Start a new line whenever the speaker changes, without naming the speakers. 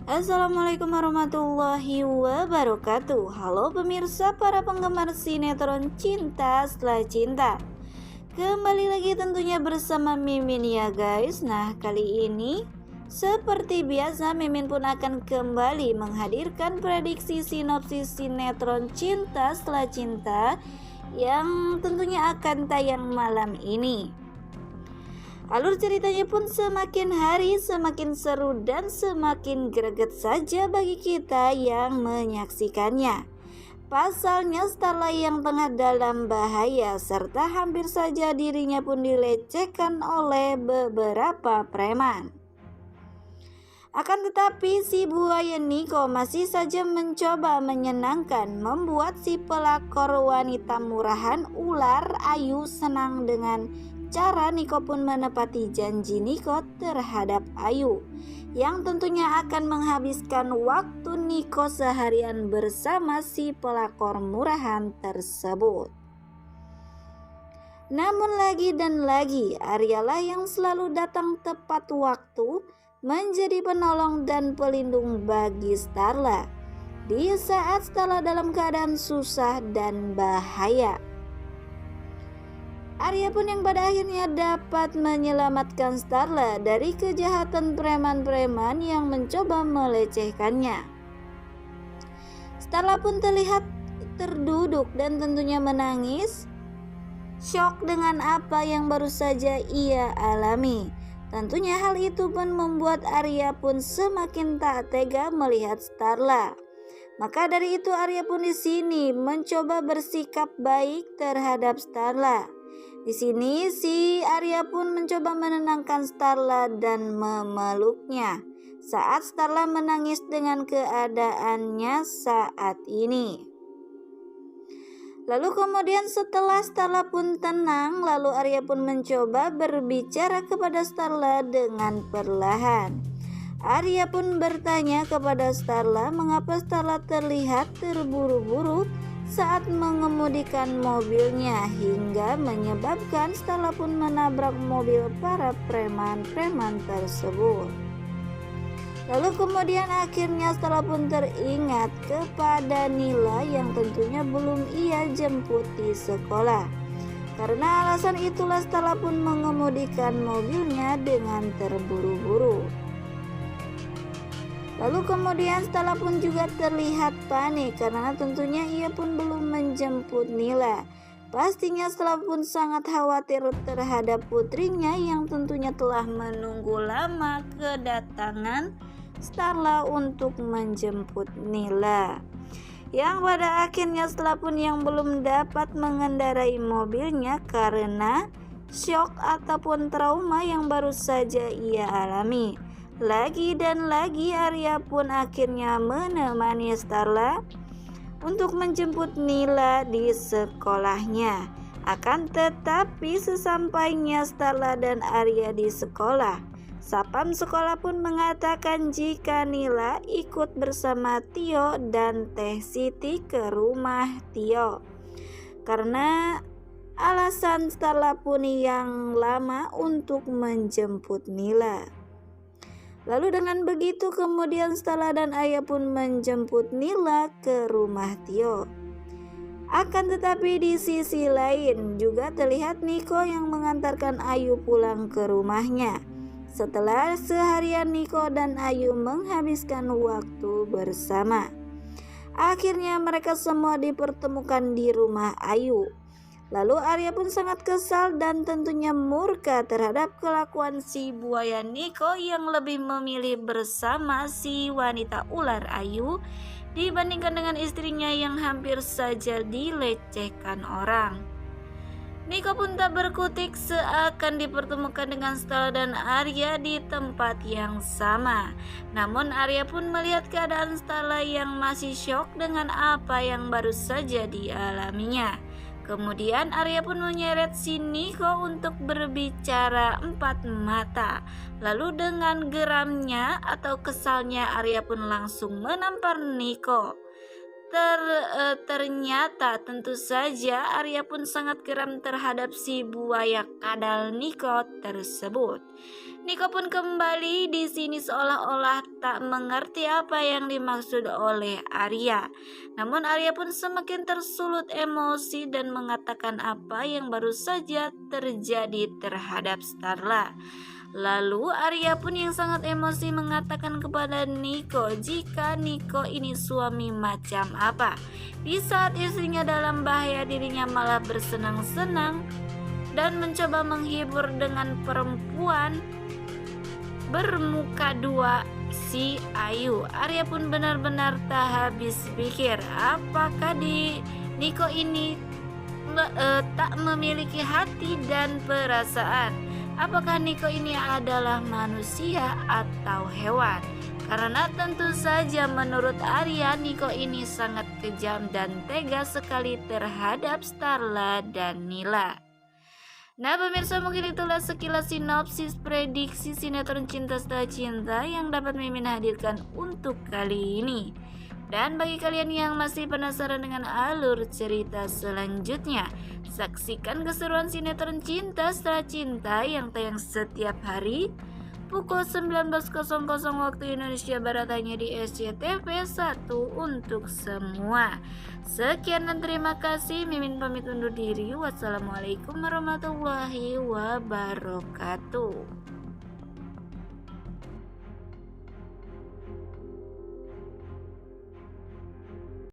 Assalamualaikum warahmatullahi wabarakatuh. Halo pemirsa para penggemar sinetron Cinta Setelah Cinta. Kembali lagi tentunya bersama Mimin ya guys. Nah kali ini seperti biasa Mimin pun akan kembali menghadirkan prediksi sinopsis sinetron Cinta Setelah Cinta yang tentunya akan tayang malam ini. Alur ceritanya pun semakin hari semakin seru dan semakin greget saja bagi kita yang menyaksikannya. Pasalnya Starla yang tengah dalam bahaya serta hampir saja dirinya pun dilecehkan oleh beberapa preman. Akan tetapi si buaya Niko masih saja mencoba menyenangkan, membuat si pelakor wanita murahan ular Ayu senang dengan cara Niko pun menepati janji Niko terhadap Ayu, yang tentunya akan menghabiskan waktu Niko seharian bersama si pelakor murahan tersebut. Namun lagi dan lagi Aryalah yang selalu datang tepat waktu, menjadi penolong dan pelindung bagi Starla di saat Starla dalam keadaan susah dan bahaya. Arya pun yang pada akhirnya dapat menyelamatkan Starla dari kejahatan preman-preman yang mencoba melecehkannya. Starla pun terlihat terduduk dan tentunya menangis, syok dengan apa yang baru saja ia alami. Tentunya hal itu pun membuat Arya pun semakin tak tega melihat Starla. Maka dari itu Arya pun di sini mencoba bersikap baik terhadap Starla. Di sini si Arya pun mencoba menenangkan Starla dan memeluknya saat Starla menangis dengan keadaannya saat ini. Lalu kemudian setelah Starla pun tenang, lalu Arya pun mencoba berbicara kepada Starla dengan perlahan. Arya pun bertanya kepada Starla mengapa Starla terlihat terburu-buru saat mengemudikan mobilnya, hingga menyebabkan Starla pun menabrak mobil para preman-preman tersebut. Lalu kemudian akhirnya Starla pun teringat kepada Nila yang tentunya belum ia jemput di sekolah. Karena alasan itulah Starla pun mengemudikan mobilnya dengan terburu-buru. Lalu kemudian Starla pun juga terlihat panik karena tentunya ia pun belum menjemput Nila. Pastinya Starla pun sangat khawatir terhadap putrinya yang tentunya telah menunggu lama kedatangan Starla untuk menjemput Nila. Yang pada akhirnya Starla pun yang belum dapat mengendarai mobilnya karena syok ataupun trauma yang baru saja ia alami. Lagi dan lagi Arya pun akhirnya menemani Starla untuk menjemput Nila di sekolahnya. Akan tetapi sesampainya Starla dan Arya di sekolah, Sapam sekolah pun mengatakan jika Nila ikut bersama Tio dan Teh Siti ke rumah Tio karena alasan Starla pun yang lama untuk menjemput Nila. Lalu dengan begitu kemudian Starla dan Arya pun menjemput Nila ke rumah Tio. Akan tetapi di sisi lain juga terlihat Niko yang mengantarkan Ayu pulang ke rumahnya. Setelah seharian Niko dan Ayu menghabiskan waktu bersama, akhirnya mereka semua dipertemukan di rumah Ayu. Lalu Arya pun sangat kesal dan tentunya murka terhadap kelakuan si buaya Niko yang lebih memilih bersama si wanita ular Ayu dibandingkan dengan istrinya yang hampir saja dilecehkan orang. Niko pun tak berkutik seakan dipertemukan dengan Starla dan Arya di tempat yang sama. Namun Arya pun melihat keadaan Starla yang masih syok dengan apa yang baru saja dialaminya. Kemudian Arya pun menyeret si Niko untuk berbicara empat mata. Lalu dengan geramnya atau kesalnya Arya pun langsung menampar Niko. Ternyata tentu saja Arya pun sangat geram terhadap si buaya kadal Niko tersebut. Niko pun kembali di sini seolah-olah tak mengerti apa yang dimaksud oleh Arya. Namun Arya pun semakin tersulut emosi dan mengatakan apa yang baru saja terjadi terhadap Starla. Lalu Arya pun yang sangat emosi mengatakan kepada Niko jika Niko ini suami macam apa. Di saat istrinya dalam bahaya, dirinya malah bersenang-senang dan mencoba menghibur dengan perempuan bermuka dua si Ayu. Arya pun benar-benar tak habis pikir apakah di Niko ini tak memiliki hati dan perasaan. Apakah Niko ini adalah manusia atau hewan? Karena tentu saja menurut Arya, Niko ini sangat kejam dan tega sekali terhadap Starla dan Nila. Nah pemirsa, mungkin itulah sekilas sinopsis prediksi sinetron Cinta Setelah Cinta yang dapat Mimin hadirkan untuk kali ini. Dan bagi kalian yang masih penasaran dengan alur cerita selanjutnya, saksikan keseruan sinetron Cinta Setelah Cinta yang tayang setiap hari pukul 19.00 waktu Indonesia Barat hanya di SCTV 1 untuk semua. Sekian dan terima kasih. Mimin pamit undur diri. Wassalamualaikum warahmatullahi wabarakatuh.